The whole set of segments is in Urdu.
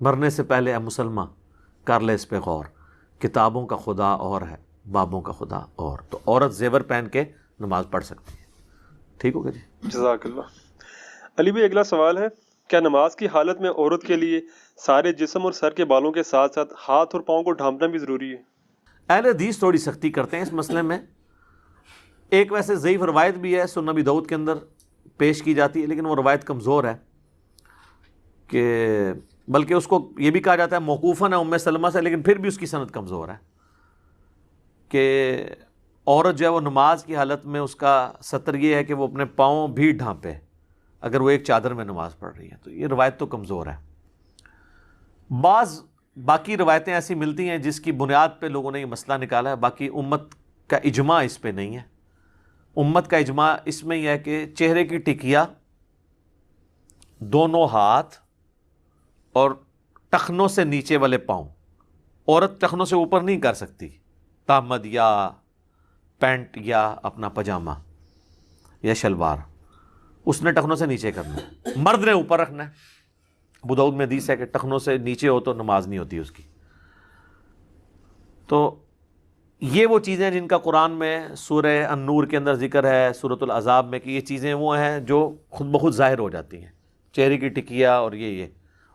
مرنے سے پہلے اے مسلمہ کر لے اس پہ غور، کتابوں کا خدا اور ہے، بابوں کا خدا اور۔ تو عورت زیور پہن کے نماز پڑھ سکتی ہے۔ ٹھیک ہوگا جی؟ جزاک اللہ۔ علی بھائی اگلا سوال ہے، کیا نماز کی حالت میں عورت کے لیے سارے جسم اور سر کے بالوں کے ساتھ ساتھ ہاتھ اور پاؤں کو ڈھانپنا بھی ضروری ہے؟ اہل حدیث تھوڑی سختی کرتے ہیں اس مسئلے میں۔ ایک ویسے ضعیف روایت بھی ہے سنن ابی داؤد کے اندر پیش کی جاتی ہے، لیکن وہ روایت کمزور ہے، کہ بلکہ اس کو یہ بھی کہا جاتا ہے موقوفاً ہے ام سلمہ سے، لیکن پھر بھی اس کی سند کمزور ہے، کہ عورت جو ہے وہ نماز کی حالت میں اس کا سطر یہ ہے کہ وہ اپنے پاؤں بھی ڈھانپے اگر وہ ایک چادر میں نماز پڑھ رہی ہے۔ تو یہ روایت تو کمزور ہے۔ بعض باقی روایتیں ایسی ملتی ہیں جس کی بنیاد پہ لوگوں نے یہ مسئلہ نکالا ہے، باقی امت کا اجماع اس پہ نہیں ہے۔ امت کا اجماع اس میں یہ ہے کہ چہرے کی ٹکیا، دونوں ہاتھ اور ٹخنوں سے نیچے والے پاؤں، عورت ٹخنوں سے اوپر نہیں کر سکتی، تامد یا پینٹ یا اپنا پجامہ یا شلوار، اس نے ٹخنوں سے نیچے کرنا ہے، مرد نے اوپر رکھنا ہے۔ ابو داؤد میں حدیث ہے کہ ٹخنوں سے نیچے ہو تو نماز نہیں ہوتی اس کی۔ تو یہ وہ چیزیں ہیں جن کا قرآن میں سورہ النور کے اندر ذکر ہے، سورۃ العذاب میں، کہ یہ چیزیں وہ ہیں جو خود بخود ظاہر ہو جاتی ہیں، چہرے کی ٹکیا اور یہ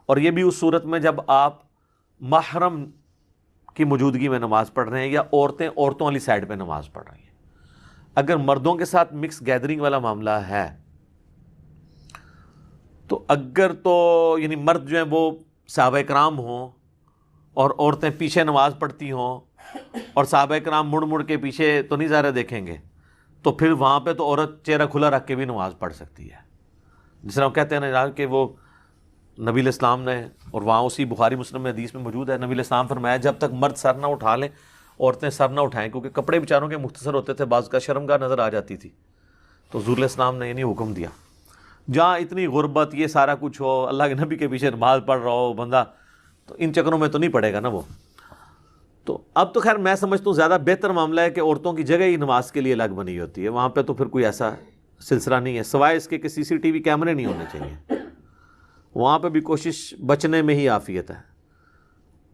اور یہ بھی اس صورت میں جب آپ محرم کی موجودگی میں نماز پڑھ رہے ہیں یا عورتیں عورتوں والی سائڈ پہ نماز پڑھ رہی ہیں۔ اگر مردوں کے ساتھ مکس گیدرنگ والا معاملہ ہے تو اگر تو یعنی مرد جو ہیں وہ صحابہ کرام ہوں اور عورتیں پیچھے نماز پڑھتی ہوں اور صحابہ کرام مڑ مڑ کے پیچھے تو نہیں ظاہر دیکھیں گے، تو پھر وہاں پہ تو عورت چہرہ کھلا رکھ کے بھی نماز پڑھ سکتی ہے۔ جس طرح ہم کہتے ہیں نا کہ وہ نبی علیہ السلام نے، اور وہاں اسی بخاری مسلم میں حدیث میں موجود ہے، نبی علیہ السلام فرمایا جب تک مرد سر نہ اٹھا لیں عورتیں سر نہ اٹھائیں، کیونکہ کپڑے بیچاروں کے مختصر ہوتے تھے، بعض کا شرمگاہ نظر آ جاتی تھی۔ تو حضور علیہ السلام نے یعنی حکم دیا، جہاں اتنی غربت یہ سارا کچھ ہو، اللہ کے نبی کے پیچھے نماز پڑھ رہا ہو بندہ، تو ان چکروں میں تو نہیں پڑے گا نا وہ۔ تو اب تو خیر میں سمجھتا ہوں زیادہ بہتر معاملہ ہے کہ عورتوں کی جگہ ہی نماز کے لیے الگ بنی ہوتی ہے، وہاں پہ تو پھر کوئی ایسا سلسلہ نہیں ہے، سوائے اس کے کہ سی سی ٹی وی کیمرے نہیں ہونے چاہیے، وہاں پہ بھی کوشش بچنے میں ہی عافیت ہے۔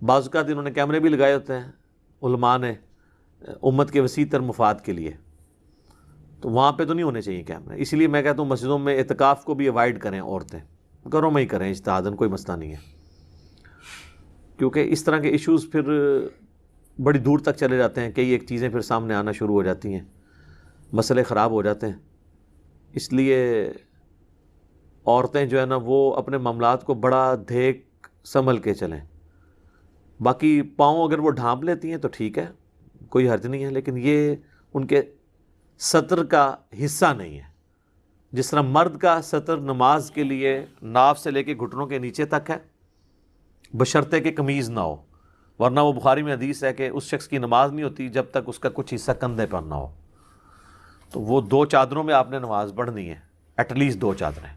بعض اوقات انہوں نے کیمرے بھی لگائے ہوتے ہیں علماء نے امت کے وسیع تر مفاد کے لیے، تو وہاں پہ تو نہیں ہونے چاہیے کیمرے۔ اسی لیے میں کہتا ہوں مسجدوں میں اعتکاف کو بھی اوائڈ کریں، عورتیں گھروں میں ہی کریں اجتہاداً، کوئی مسئلہ نہیں ہے، کیونکہ اس طرح کے ایشوز پھر بڑی دور تک چلے جاتے ہیں، کئی ایک چیزیں پھر سامنے آنا شروع ہو جاتی ہیں، مسئلے خراب ہو جاتے ہیں۔ اس لیے عورتیں جو ہے نا وہ اپنے معاملات کو بڑا دیکھ سنبھل کے چلیں۔ باقی پاؤں اگر وہ ڈھانپ لیتی ہیں تو ٹھیک ہے، کوئی حرج نہیں ہے، لیکن یہ ان کے سطر کا حصہ نہیں ہے۔ جس طرح مرد کا سطر نماز کے لیے ناف سے لے کے گھٹنوں کے نیچے تک ہے، بشرطے کہ قمیض نہ ہو، ورنہ وہ بخاری میں حدیث ہے کہ اس شخص کی نماز نہیں ہوتی جب تک اس کا کچھ حصہ کندھے پر نہ ہو۔ تو وہ 2 چادروں میں آپ نے نماز پڑھنی ہے، ایٹ لیسٹ 2 چادریں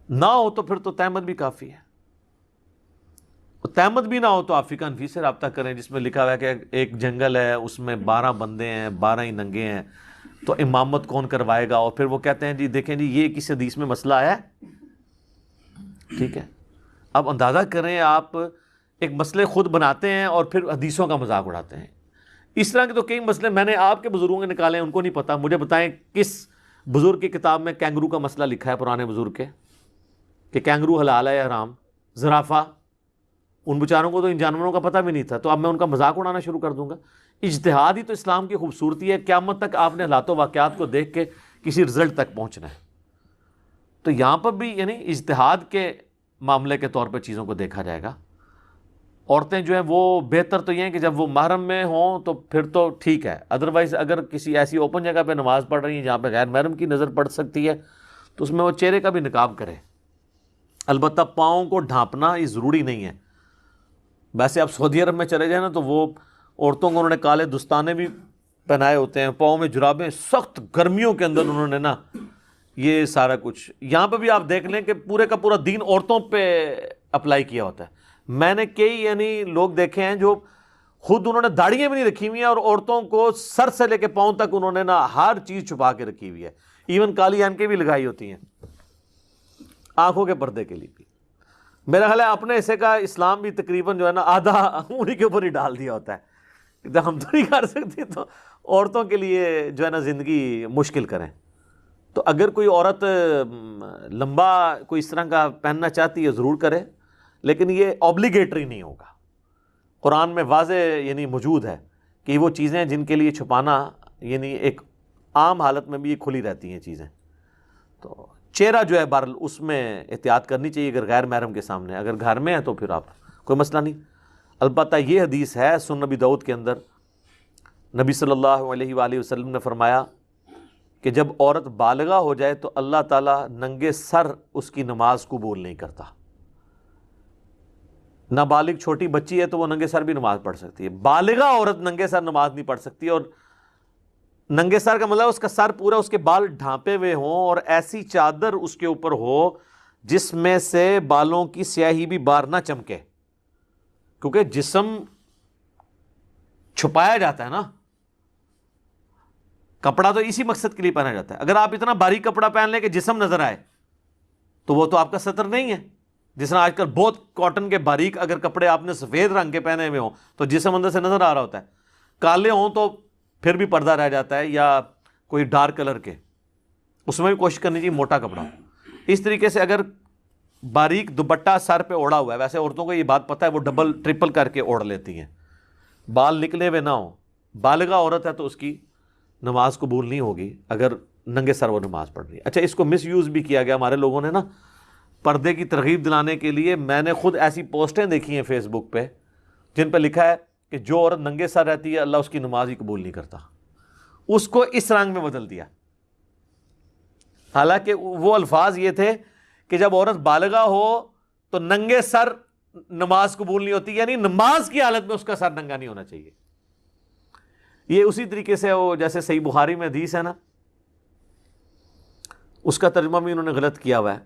نہ ہو تو پھر تو تہمت بھی کافی ہے۔ تہمت بھی نہ ہو تو آپ فقہ حنفی سے رابطہ کریں، جس میں لکھا ہوا ہے کہ ایک جنگل ہے، اس میں 12 بندے ہیں، 12 ہی ننگے ہیں، تو امامت کون کروائے گا؟ اور پھر وہ کہتے ہیں جی دیکھیں جی یہ کس حدیث میں مسئلہ آیا ہے۔ ٹھیک ہے، اب اندازہ کریں آپ ایک مسئلے خود بناتے ہیں اور پھر حدیثوں کا مذاق اڑاتے ہیں۔ اس طرح کے تو کئی مسئلے میں نے آپ کے بزرگوں کے نکالے ہیں، ان کو نہیں پتہ، مجھے بتائیں کس بزرگ کی کتاب میں کینگرو کا مسئلہ لکھا ہے، پرانے بزرگ کے، کہ کینگرو حلال ہے یا حرام؟ زرافہ، ان بیچاروں کو تو ان جانوروں کا پتہ بھی نہیں تھا، تو اب میں ان کا مذاق اڑانا شروع کر دوں گا؟ اجتہاد ہی تو اسلام کی خوبصورتی ہے، قیامت تک آپ نے حالات و واقعات کو دیکھ کے کسی رزلٹ تک پہنچنا ہے۔ تو یہاں پر بھی یعنی اجتہاد کے معاملے کے طور پہ چیزوں کو دیکھا جائے گا۔ عورتیں جو ہیں وہ بہتر تو یہ ہیں کہ جب وہ محرم میں ہوں تو پھر تو ٹھیک ہے، ادروائز اگر کسی ایسی اوپن جگہ پہ نماز پڑھ رہی ہیں جہاں پہ غیر محرم کی نظر پڑ سکتی ہے تو اس میں وہ چہرے کا بھی نقاب کرے۔ البتہ پاؤں کو ڈھانپنا یہ ضروری نہیں ہے۔ ویسے آپ سعودی عرب میں چلے جائیں نا تو وہ عورتوں کو انہوں نے کالے دستانے بھی پہنائے ہوتے ہیں، پاؤں میں جرابیں، سخت گرمیوں کے اندر انہوں نے نا یہ سارا کچھ۔ یہاں پہ بھی آپ دیکھ لیں کہ پورے کا پورا دین عورتوں پہ اپلائی کیا ہوتا ہے۔ میں نے کئی یعنی لوگ دیکھے ہیں جو خود انہوں نے داڑھیاں بھی نہیں رکھی ہوئی ہیں اور عورتوں کو سر سے لے کے پاؤں تک انہوں نے نا ہر چیز چھپا کے رکھی ہوئی ہے، ایون کالی اینکیں بھی لگائی ہوتی ہیں آنکھوں کے پردے کے لیے بھی۔ میرا خیال ہے اپنے حصے کا اسلام بھی تقریباً جو ہے نا آدھا انہیں کے اوپر ہی ڈال دیا ہوتا ہے کہ ہم تو نہیں کر سکتے تو عورتوں کے لیے جو ہے نا زندگی مشکل کریں. تو اگر کوئی عورت لمبا کوئی اس طرح کا پہننا چاہتی ہے ضرور کرے، لیکن یہ اوبلیگیٹری نہیں ہوگا. قرآن میں واضح یعنی موجود ہے کہ وہ چیزیں جن کے لیے چھپانا یعنی ایک عام حالت میں بھی یہ کھلی رہتی ہیں چیزیں. تو چہرہ جو ہے بہرحال اس میں احتیاط کرنی چاہیے اگر غیر محرم کے سامنے. اگر گھر میں ہے تو پھر آپ کوئی مسئلہ نہیں. البتہ یہ حدیث ہے سنن نبی داؤد کے اندر، نبی صلی اللہ علیہ وآلہ وسلم نے فرمایا کہ جب عورت بالغہ ہو جائے تو اللہ تعالیٰ ننگے سر اس کی نماز قبول نہیں کرتا. نابالغ چھوٹی بچی ہے تو وہ ننگے سر بھی نماز پڑھ سکتی ہے، بالغہ عورت ننگے سر نماز نہیں پڑھ سکتی. اور ننگے سر کا مطلب اس کا سر پورا اس کے بال ڈھانپے ہوئے ہوں اور ایسی چادر اس کے اوپر ہو جس میں سے بالوں کی سیاہی بھی باہر نہ چمکے، کیونکہ جسم چھپایا جاتا ہے نا. کپڑا تو اسی مقصد کے لیے پہنا جاتا ہے. اگر آپ اتنا باریک کپڑا پہن لیں کہ جسم نظر آئے تو وہ تو آپ کا ستر نہیں ہے. جس طرح آج کل بہت کاٹن کے باریک اگر کپڑے آپ نے سفید رنگ کے پہنے ہوئے ہوں تو جسم اندر سے نظر آ رہا ہوتا ہے. کالے ہوں تو پھر بھی پردہ رہ جاتا ہے، یا کوئی ڈارک کلر کے، اس میں بھی کوشش کرنی چاہیے موٹا کپڑا. اس طریقے سے اگر باریک دوپٹہ سر پہ اوڑھا ہوا ہے، ویسے عورتوں کو یہ بات پتہ ہے وہ ڈبل ٹرپل کر کے اوڑھ لیتی ہیں، بال نکلے ہوئے نہ ہوں. بالغہ عورت ہے تو اس کی نماز قبول نہیں ہوگی اگر ننگے سر وہ نماز پڑھ رہی ہے. اچھا، اس کو مس یوز بھی کیا گیا ہمارے لوگوں نے نا پردے کی ترغیب دلانے کے لیے. میں نے خود ایسی پوسٹیں دیکھی ہیں فیس بک پہ جن پہ لکھا ہے کہ جو عورت ننگے سر رہتی ہے اللہ اس کی نماز ہی قبول نہیں کرتا. اس کو اس رنگ میں بدل دیا، حالانکہ وہ الفاظ یہ تھے کہ جب عورت بالغہ ہو تو ننگے سر نماز قبول نہیں ہوتی، یعنی نماز کی حالت میں اس کا سر ننگا نہیں ہونا چاہیے. یہ اسی طریقے سے وہ جیسے صحیح بخاری میں حدیث ہے نا، اس کا ترجمہ بھی انہوں نے غلط کیا ہوا ہے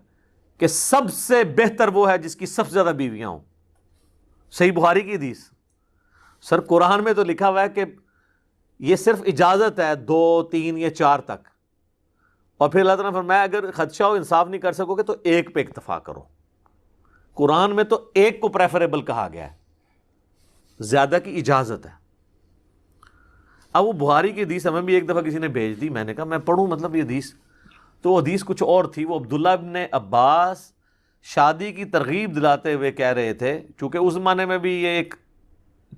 کہ سب سے بہتر وہ ہے جس کی سب سے زیادہ بیویاں ہوں. صحیح بخاری کی حدیث. سر قرآن میں تو لکھا ہوا ہے کہ یہ صرف اجازت ہے 2 3 یا 4 تک، اور پھر اللہ تعالیٰ نے فرمایا اگر خدشہ ہو انصاف نہیں کر سکو گے تو 1 پہ اکتفا کرو. قرآن میں تو 1 کو پریفریبل کہا گیا ہے، زیادہ کی اجازت ہے. اب وہ بخاری کی حدیث ہمیں بھی ایک دفعہ کسی نے بھیج دی، میں نے کہا میں پڑھوں مطلب یہ حدیث، تو وہ حدیث کچھ اور تھی. وہ عبداللہ ابن عباس شادی کی ترغیب دلاتے ہوئے کہہ رہے تھے، چونکہ اس زمانے میں بھی یہ ایک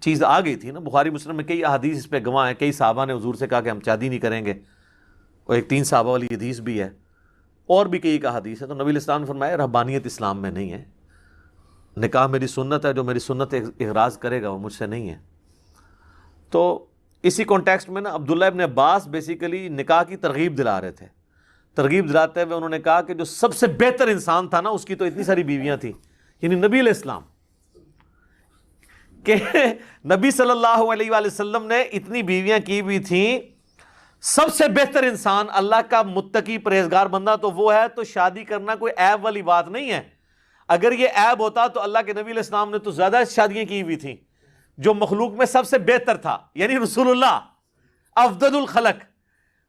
چیز آ گئی تھی نا. بخاری مسلم میں کئی احادیث اس پہ گواہ ہیں، کئی صحابہ نے حضور سے کہا کہ ہم شادی نہیں کریں گے، اور ایک 3 صحابہ والی حدیث بھی ہے، اور بھی کئی احادیث ہے. تو نبی علیہ السلام نے فرمایا رہبانیت اسلام میں نہیں ہے، نکاح میری سنت ہے، جو میری سنت اغراض کرے گا وہ مجھ سے نہیں ہے. تو اسی کانٹیکسٹ میں نا عبداللہ ابن عباس بیسیکلی نکاح کی ترغیب دلا رہے تھے. ترغیب دلاتے ہوئے انہوں نے کہا کہ جو سب سے بہتر انسان تھا نا اس کی تو اتنی ساری بیویاں تھیں، یعنی نبی علیہ السلام، کہ نبی صلی اللہ علیہ وآلہ وسلم نے اتنی بیویاں کی ہوئی تھیں. سب سے بہتر انسان اللہ کا متقی پرہیزگار بندہ تو وہ ہے. تو شادی کرنا کوئی عیب والی بات نہیں ہے. اگر یہ عیب ہوتا تو اللہ کے نبی علیہ السلام نے تو زیادہ شادیاں کی ہوئی تھیں. جو مخلوق میں سب سے بہتر تھا یعنی رسول اللہ افضل الخلق،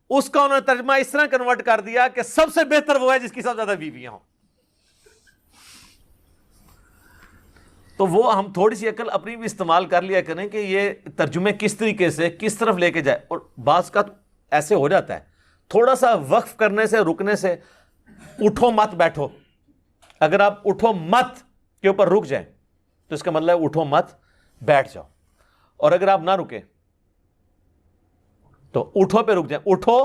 اس کا انہوں نے ترجمہ اس طرح کنورٹ کر دیا کہ سب سے بہتر وہ ہے جس کی سب سے زیادہ بیویاں ہوں. تو وہ ہم تھوڑی سی عقل اپنی بھی استعمال کر لیا کریں کہ یہ ترجمے کس طریقے سے کس طرف لے کے جائے. اور بعض کا ایسے ہو جاتا ہے تھوڑا سا وقف کرنے سے رکنے سے، اٹھو مت بیٹھو، اگر آپ اٹھو مت کے اوپر رک جائیں تو اس کا مطلب ہے اٹھو مت بیٹھ جاؤ. اور اگر آپ نہ رکیں تو اٹھو پہ رک جائیں، اٹھو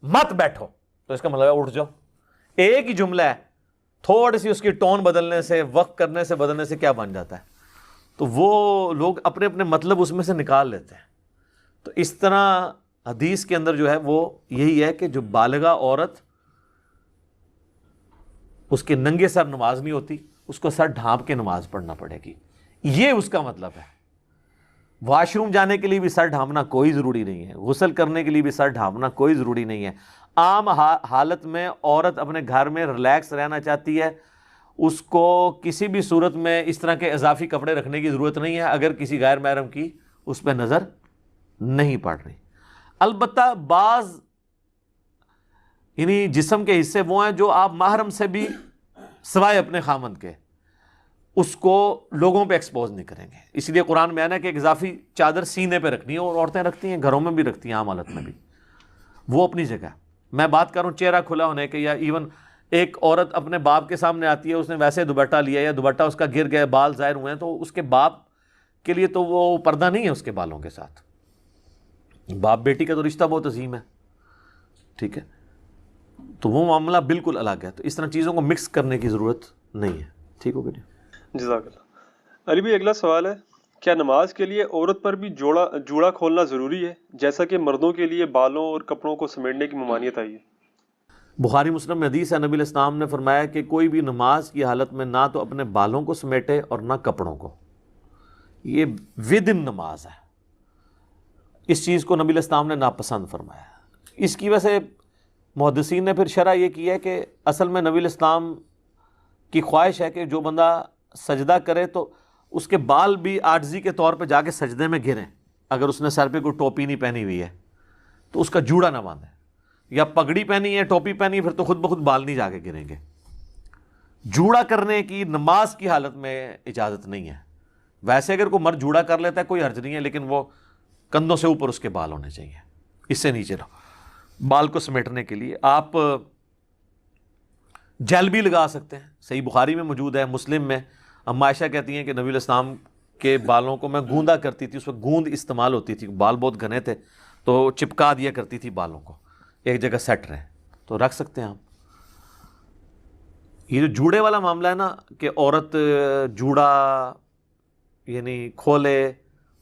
مت بیٹھو تو اس کا مطلب ہے اٹھ جاؤ. ایک ہی جملہ ہے، تھوڑی سی اس کی ٹون بدلنے سے، وقت کرنے سے، بدلنے سے کیا بن جاتا ہے. تو وہ لوگ اپنے اپنے مطلب اس میں سے نکال لیتے ہیں. تو اس طرح حدیث کے اندر جو ہے وہ یہی ہے کہ جو بالغہ عورت، اس کے ننگے سر نماز نہیں ہوتی، اس کو سر ڈھانپ کے نماز پڑھنا پڑے گی، یہ اس کا مطلب ہے. واش روم جانے کے لیے بھی سر ڈھانپنا کوئی ضروری نہیں ہے، غسل کرنے کے لیے بھی سر ڈھانپنا کوئی ضروری نہیں ہے. عام حالت میں عورت اپنے گھر میں ریلیکس رہنا چاہتی ہے، اس کو کسی بھی صورت میں اس طرح کے اضافی کپڑے رکھنے کی ضرورت نہیں ہے اگر کسی غیر محرم کی اس پہ نظر نہیں پڑ رہی. البتہ بعض یعنی جسم کے حصے وہ ہیں جو آپ محرم سے بھی سوائے اپنے خامند کے اس کو لوگوں پہ ایکسپوز نہیں کریں گے. اس لیے قرآن میں آنا ہے کہ ایک اضافی چادر سینے پہ رکھنی ہے, اور عورتیں رکھتی ہیں, گھروں میں بھی رکھتی ہیں, عام حالت میں بھی, وہ اپنی جگہ. میں بات کر رہا ہوں چہرہ کھلا ہونے کے, یا ایون ایک عورت اپنے باپ کے سامنے آتی ہے, اس نے ویسے دوپٹہ لیا یا دوپٹہ اس کا گر گیا, بال ظاہر ہوئے ہیں, تو اس کے باپ کے لیے تو وہ پردہ نہیں ہے اس کے بالوں کے ساتھ. باپ بیٹی کا تو رشتہ بہت عظیم ہے, ٹھیک ہے, تو وہ معاملہ بالکل الگ ہے. تو اس طرح چیزوں کو مکس کرنے کی ضرورت نہیں ہے. ٹھیک ہو گیا جی, جزاک اللہ. علی بھائی اگلا سوال ہے, کیا نماز کے لیے عورت پر بھی جوڑا کھولنا ضروری ہے جیسا کہ مردوں کے لیے بالوں اور کپڑوں کو سمیٹنے کی ممانعت آئی ہے؟ بخاری مسلم میں حدیث ہے, نبی علیہ السلام نے فرمایا کہ کوئی بھی نماز کی حالت میں نہ تو اپنے بالوں کو سمیٹے اور نہ کپڑوں کو. یہ ودن نماز ہے. اس چیز کو نبی علیہ السلام نے ناپسند فرمایا. اس کی وجہ سے محدثین نے پھر شرح یہ کی ہے کہ اصل میں نبی علیہ السلام کی خواہش ہے کہ جو بندہ سجدہ کرے تو اس کے بال بھی عاجزی کے طور پہ جا کے سجدے میں گریں. اگر اس نے سر پہ کوئی ٹوپی نہیں پہنی ہوئی ہے تو اس کا جوڑا نہ باندھے, یا پگڑی پہنی ہے, ٹوپی پہنی ہے, پھر تو خود بخود بال نہیں جا کے گریں گے. جوڑا کرنے کی نماز کی حالت میں اجازت نہیں ہے. ویسے اگر کوئی مرد جوڑا کر لیتا ہے کوئی حرج نہیں ہے, لیکن وہ کندھوں سے اوپر اس کے بال ہونے چاہیے, اس سے نیچے نہ. بال کو سمیٹنے کے لیے آپ جیل بھی لگا سکتے ہیں, صحیح بخاری میں موجود ہے, مسلم میں. اما عائشہ کہتی ہیں کہ نبی علیہ السلام کے بالوں کو میں گوندا کرتی تھی, اس وقت گوند استعمال ہوتی تھی, بال بہت گھنے تھے تو چپکا دیا کرتی تھی بالوں کو, ایک جگہ سیٹ رہے, تو رکھ سکتے ہیں آپ. یہ جو جوڑے والا معاملہ ہے نا, کہ عورت جوڑا یعنی کھولے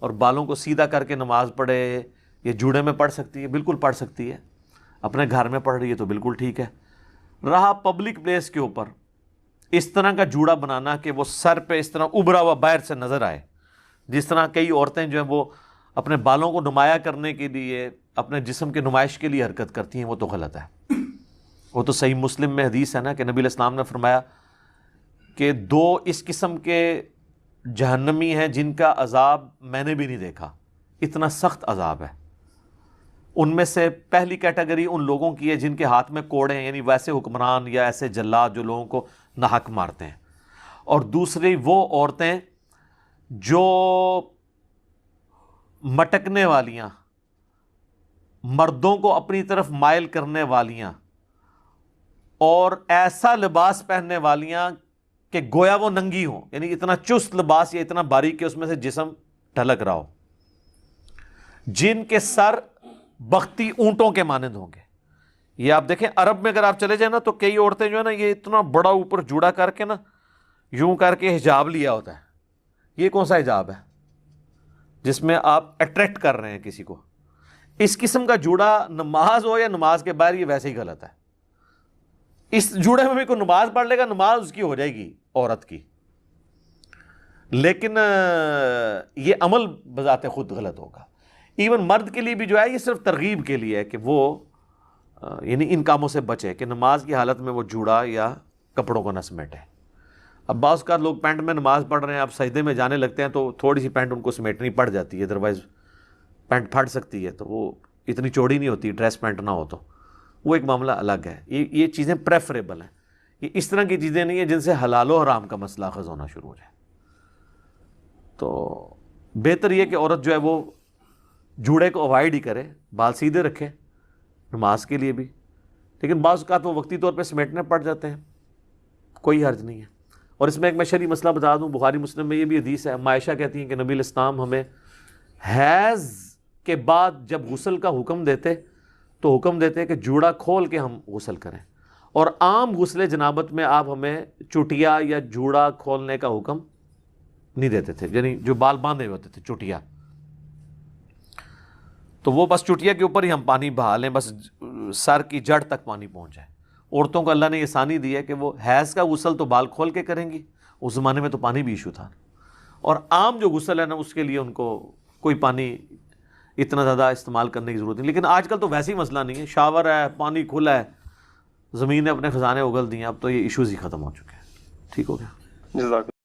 اور بالوں کو سیدھا کر کے نماز پڑھے, یہ جوڑے میں پڑھ سکتی ہے, بالکل پڑھ سکتی ہے. اپنے گھر میں پڑھ رہی ہے تو بالکل ٹھیک ہے. رہا پبلک پلیس کے اوپر اس طرح کا جوڑا بنانا کہ وہ سر پہ اس طرح ابھرا ہوا باہر سے نظر آئے, جس طرح کئی عورتیں جو ہیں وہ اپنے بالوں کو نمایاں کرنے کے لیے, اپنے جسم کے نمائش کے لیے حرکت کرتی ہیں, وہ تو غلط ہے. وہ تو صحیح مسلم میں حدیث ہے نا کہ نبی علیہ السلام نے فرمایا کہ 2 اس قسم کے جہنمی ہیں جن کا عذاب میں نے بھی نہیں دیکھا, اتنا سخت عذاب ہے. ان میں سے پہلی کیٹیگری ان لوگوں کی ہے جن کے ہاتھ میں کوڑے ہیں, یعنی ویسے حکمران یا ایسے جلاد جو لوگوں کو ناحق مارتے ہیں. اور دوسری وہ عورتیں جو مٹکنے والیاں, مردوں کو اپنی طرف مائل کرنے والیاں, اور ایسا لباس پہننے والیاں کہ گویا وہ ننگی ہوں, یعنی اتنا چست لباس یا اتنا باریک کہ اس میں سے جسم ڈھلک رہا ہو, جن کے سر بختی اونٹوں کے مانند ہوں گے. یہ آپ دیکھیں عرب میں اگر آپ چلے جائیں نا تو کئی عورتیں جو ہے نا یہ اتنا بڑا اوپر جوڑا کر کے نا یوں کر کے حجاب لیا ہوتا ہے. یہ کون سا حجاب ہے جس میں آپ اٹریکٹ کر رہے ہیں کسی کو؟ اس قسم کا جوڑا نماز ہو یا نماز کے باہر یہ ویسے ہی غلط ہے. اس جوڑے میں بھی کوئی نماز پڑھ لے گا, نماز اس کی ہو جائے گی عورت کی, لیکن یہ عمل بذات خود غلط ہوگا. ایون مرد کے لیے بھی جو ہے یہ صرف ترغیب کے لیے ہے کہ وہ یعنی ان کاموں سے بچے کہ نماز کی حالت میں وہ جوڑا یا کپڑوں کو نہ سمیٹے. اب بعض کا لوگ پینٹ میں نماز پڑھ رہے ہیں, اب سجدے میں جانے لگتے ہیں تو تھوڑی سی پینٹ ان کو سمیٹنی پڑ جاتی ہے, ادروائز پینٹ پھٹ سکتی ہے, تو وہ اتنی چوڑی نہیں ہوتی ڈریس پینٹ نہ ہو تو, وہ ایک معاملہ الگ ہے. یہ چیزیں پریفریبل ہیں, یہ اس طرح کی چیزیں نہیں ہیں جن سے حلال و حرام کا مسئلہ اخذ ہونا شروع ہو جائے. تو بہتر یہ کہ عورت جو ہے وہ جوڑے کو اوائڈ ہی کرے, بال سیدھے رکھے نماز کے لیے بھی, لیکن بعض اوقات وہ وقتی طور پہ سمیٹنے پڑ جاتے ہیں, کوئی حرج نہیں ہے. اور اس میں ایک میں شرعی مسئلہ بتا دوں, بخاری مسلم میں یہ بھی حدیث ہے, عائشہ کہتی ہیں کہ نبی علیہ السلام ہمیں حیض کے بعد جب غسل کا حکم دیتے تو حکم دیتے کہ جوڑا کھول کے ہم غسل کریں, اور عام غسل جنابت میں آپ ہمیں چٹیا یا جوڑا کھولنے کا حکم نہیں دیتے تھے, یعنی جو بال باندھے ہوتے تھے چٹیا, تو وہ بس چٹیا کے اوپر ہی ہم پانی بہا لیں, بس سر کی جڑ تک پانی پہنچ جائے. عورتوں کو اللہ نے یہ آسانی دی ہے کہ وہ حیض کا غسل تو بال کھول کے کریں گی, اس زمانے میں تو پانی بھی ایشو تھا, اور عام جو غسل ہے نا اس کے لیے ان کو کوئی پانی اتنا زیادہ استعمال کرنے کی ضرورت نہیں. لیکن آج کل تو ویسے ہی مسئلہ نہیں ہے, شاور ہے, پانی کھلا ہے, زمین نے اپنے خزانے اگل دیے, اب تو یہ ایشوز ہی ختم ہو چکے ہیں. ٹھیک ہو گیا.